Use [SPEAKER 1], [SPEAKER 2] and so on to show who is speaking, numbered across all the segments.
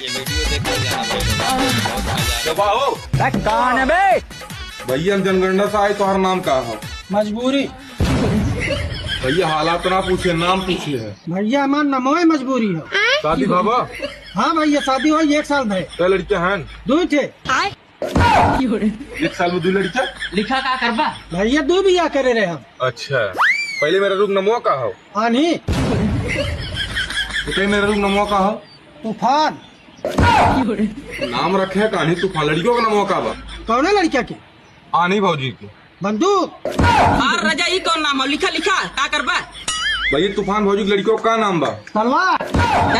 [SPEAKER 1] ये वीडियो देख कर जाना भाई।
[SPEAKER 2] कौन है बे?
[SPEAKER 3] भैया हम जनगणना से आए, तुम्हारा नाम क्या है?
[SPEAKER 4] मजबूरी
[SPEAKER 3] भैया हालात ना पूछिए, नाम पूछिए है।
[SPEAKER 4] भैया हमार नमो मजबूरी है।
[SPEAKER 3] शादी बाबा
[SPEAKER 4] हाँ भैया शादी हो 1 साल भय
[SPEAKER 3] क्या लड़कियां हैं?
[SPEAKER 4] 2 थे
[SPEAKER 3] 1 साल में 2 लड़कियां?
[SPEAKER 2] लिखा का करबा?
[SPEAKER 4] भैया 2 बिया करे रहे हम।
[SPEAKER 3] अच्छा पहले मेरा रूप नमो का हो,
[SPEAKER 4] आनी
[SPEAKER 3] तो मेरा रूप नमो का हो।
[SPEAKER 4] तूफान
[SPEAKER 3] नाम रखे है कहानी तूफान, लड़कियों का नमो का बा?
[SPEAKER 4] कौन है लड़किया की?
[SPEAKER 3] आनी भौजी की।
[SPEAKER 4] बंदूक
[SPEAKER 2] राजा ई कौन नाम हो? लिखा लिखा का करबा?
[SPEAKER 3] भैया तूफान भौजी की लड़कियों का नाम बा?
[SPEAKER 4] तलवार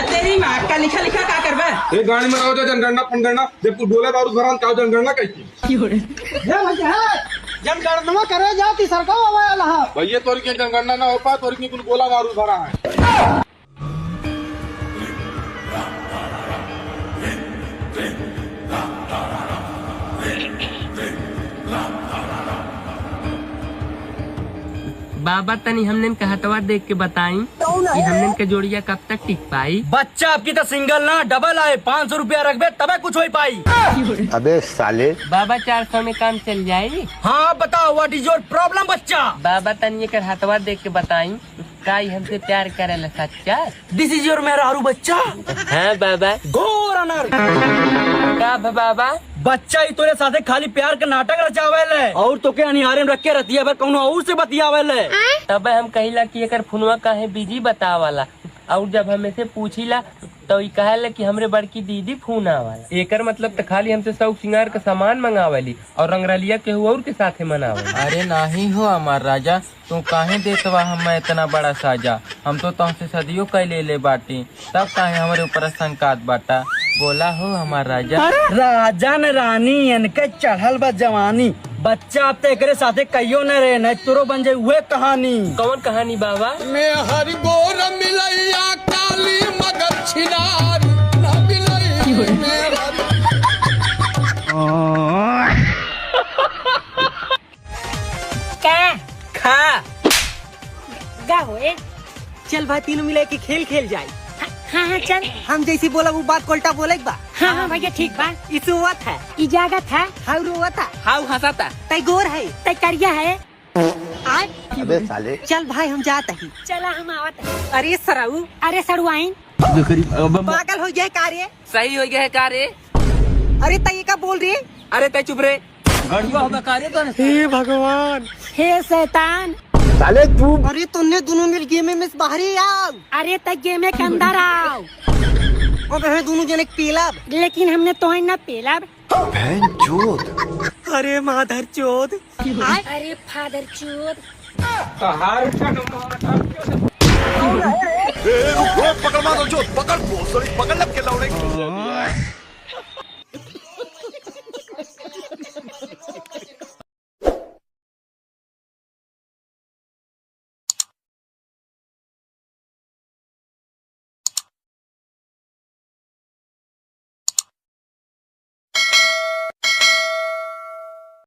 [SPEAKER 2] तेरी माँ का लिखा लिखा का करबा?
[SPEAKER 3] एक गाड़ी में रहो जनगणना फनगणना, जब तू बोले बारूद भरान का जनगणना कैसी?
[SPEAKER 4] भैया जनगणना करे जाती सरकार
[SPEAKER 3] भैया तोरी के जनगणना ना हो पा, तोरी के कुल गोला बारूद भरा है।
[SPEAKER 5] बाबा तनी हमने कहतवा देख के बताई कि हमने के जोड़िया कब तक टिक पाई।
[SPEAKER 2] बच्चा आपकी तो सिंगल ना डबल आए, 500 रुपया रखबे तबे कुछ हो पाई।
[SPEAKER 6] अबे साले
[SPEAKER 5] बाबा 400 में काम चल जाएगी।
[SPEAKER 2] हाँ बताओ व्हाट इज योर प्रॉब्लम बच्चा?
[SPEAKER 5] बाबा तनी के हथवा देख के बताई का हमसे प्यार करेला सच्चा?
[SPEAKER 2] दिस इज योर मेहरारू बच्चा?
[SPEAKER 5] हाँ बाबा।
[SPEAKER 2] घोर अनर
[SPEAKER 5] का बाबा?
[SPEAKER 2] बच्चा ही तोरे साथे खाली प्यार का नाटक रचावेले और तो के अनिहारे में रख के रतिया पर कौनो और से बतियावेले।
[SPEAKER 5] तब हम कहिला कि एकर फोनवा काहे बिजी बतावाला, और जब हमें से पूछिला तो ई कहेला कि हमरे बड़की दीदी फोन आवाला। एकर मतलब तो खाली हमसे शौक सिंगार का सामान मंगावली और रंगरलिया के हुआ और के साथे मनावली। अरे नहीं हो हमार राजा, तू काहे देतवा हमें इतना बड़ा साजा? हम तो तुमसे सदियों कह ले बाटी, तब काहे हमारे ऊपर संकात बाटा? बोला हो हमार राजा।
[SPEAKER 2] राजा न रानी इनके चढ़ल बा जवानी, बच्चा अब तो एकरे साथे कहियो न रहे, न तोरो बन जाए हुए कहानी।
[SPEAKER 5] कौन कहानी बाबा?
[SPEAKER 7] मैं हर गोर मिलैया काली मगर छिनार न मिलई मैं हर
[SPEAKER 2] खा
[SPEAKER 8] गा होए।
[SPEAKER 2] चल भाई तीनों मिले के खेल खेल जाए।
[SPEAKER 8] हाँ हाँ चल।
[SPEAKER 2] हम जैसी बोला वो बात कोल्टा बोले बा।
[SPEAKER 8] हाँ हाँ भैया ठीक बा।
[SPEAKER 2] इस हुआ था,
[SPEAKER 8] इजाजत है,
[SPEAKER 2] हाउ रोवा था, हाउ हंसा था, तय गोर है,
[SPEAKER 8] तय करिया है। आय
[SPEAKER 6] अबे साले
[SPEAKER 2] चल भाई हम जाते हैं।
[SPEAKER 8] चला हम आवत है।
[SPEAKER 2] अरे सराऊ,
[SPEAKER 8] अरे सरुआइन
[SPEAKER 2] पागल हो जाए कार्य।
[SPEAKER 5] सही हो गया है कार्य।
[SPEAKER 2] अरे तय का बोल रही?
[SPEAKER 5] अरे तय चुप रे।
[SPEAKER 2] गड़ुआ होगा कार्य तो। हे भगवान,
[SPEAKER 8] हे शैतान,
[SPEAKER 6] साले तू
[SPEAKER 2] अरे तुमने दोनों मिल गेम में बाहरी आओ।
[SPEAKER 8] अरे तय गेमे के अंदर आओ।
[SPEAKER 2] अब हमें दोनों जने पीला,
[SPEAKER 8] लेकिन हमने तो न पेला।
[SPEAKER 6] बहन चोद।
[SPEAKER 2] अरे माधर चोद।
[SPEAKER 8] अरे फादर चोद।
[SPEAKER 6] पकड़ मारो चोद, पकड़ लग के लौड़े।